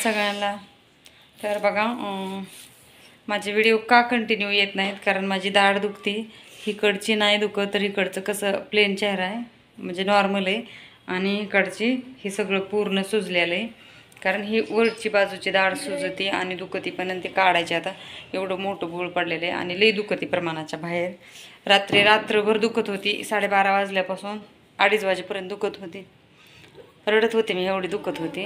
सगळ्यांना तर बघा माझे व्हिडिओ का कंटिन्यू येत नाहीत कारण माझी दाढ दुखते इकडची नाही दुखत तर इकडचं कसं प्लेन चेहरा आहे म्हणजे नॉर्मल आहे आणि इकडची हे सगळं पूर्ण सुजलेलं आहे कारण ही वरची बाजूची दाढ सुजते आणि दुखती पण ते काढायचे आता एवढं मोठं बोळ पडलेलं आहे आणि लई दुखती प्रमाणाच्या बाहेर रात्रभर दुखत होती 12:30 वाजल्यापासून 2:30 वाजेपर्यंत दुखत होती रडत होते मी एवढी दुखत होती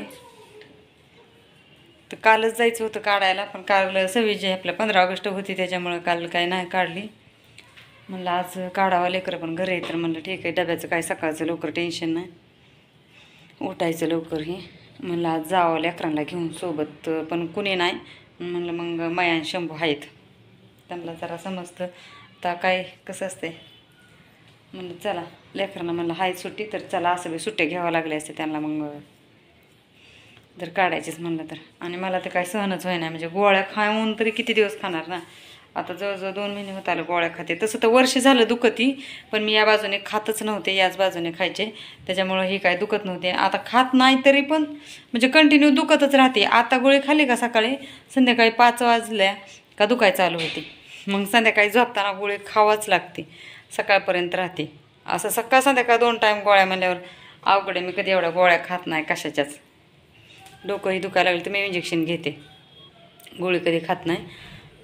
तर कालच जायचं होतं काढायला पण काल 26 आपल्या 15 ऑगस्ट होती त्याच्यामुळं काल काय नाही काढली म्हणलं आज काढावं लेकरं पण घरी तर म्हणलं ठीक आहे डब्याचं काय सकाळचं लवकर टेन्शन नाही उठायचं लवकर हे म्हणलं आज जावं लेकरांना घेऊन सोबत पण कुणी नाही म्हणलं मग माया शंभू आहेत त्यांना जरा समजतं आता काय कसं असते म्हणलं चला लेकरांना म्हणलं हाय सुट्टी तर चला असं बी सुट्ट्या घ्यावं लागले असते त्यांना मग जर काढायचीच म्हणलं तर आणि मला ते काय सहनच होईना म्हणजे गोळ्या खाऊन तरी किती दिवस खाणार ना आता जवळजवळ 2 महिने होत आलं गोळ्या खाते तसं तर वर्ष झालं दुखती पण मी या बाजूने खातच नव्हते याच बाजूने खायचे त्याच्यामुळं हे काय दुखत नव्हते आता खात नाही तरी पण म्हणजे कंटिन्यू दुखतच राहते आता गोळी खाल्ली का सकाळी संध्याकाळी 5 वाजल्या का दुखाय चालू होते मग संध्याकाळी झोपताना गोळी खावाच लागते सकाळपर्यंत राहते असं सकाळ संध्याकाळ 2 टाईम गोळ्या म्हणल्यावर अवघड मी कधी एवढ्या गोळ्या खात नाही कशाच्याच डोकंही दुखायला लागलं तर मी इंजेक्शन घेते गोळी कधी खात नाही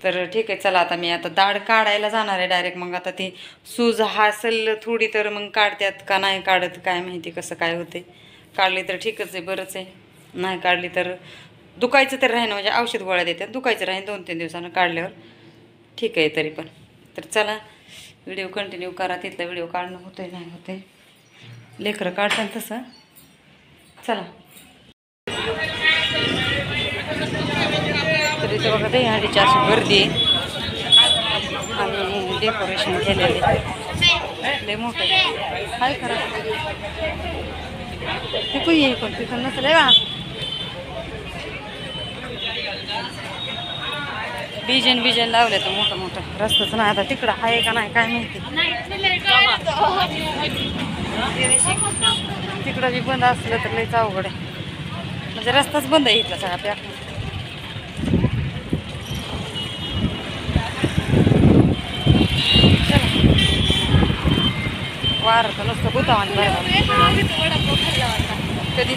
तर ठीक आहे चला आता मी आता दाढ काढायला जाणार आहे डायरेक्ट मग आता ती सूज हासल थोडी तर मग काढत्यात का नाही काढत काय माहिती कसं काय होते काढली तर ठीकच आहे बरंच आहे नाही काढली तर दुखायचं तर राहीन म्हणजे औषध गोळ्या देतात दुखायचं राहीन 2-3 दिवसानं काढल्यावर ठीक आहे तरी पण तर चला व्हिडिओ कंटिन्यू करा तिथला व्हिडिओ काढणं होतंय नाही होतंय लेकरं काढतात तसं चला तर इथे बघा दहीहंडीची अशी गर्दी आणि डेकोरेशन केलेले लय मोठं काय करा तिकून ये पण तिथून नसलं बा बिजन लावले तर मोठं रस्ताच नाही आता तिकडं आहे का नाही काय माहिती तिकडं बी बंद असलं तर लयच अवघड आहे म्हणजे रस्ताच बंद आहे इथला सगळा पॅक वार तर नुसतं गुतावानी कधी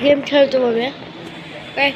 गेम खेळतो मम्मी काय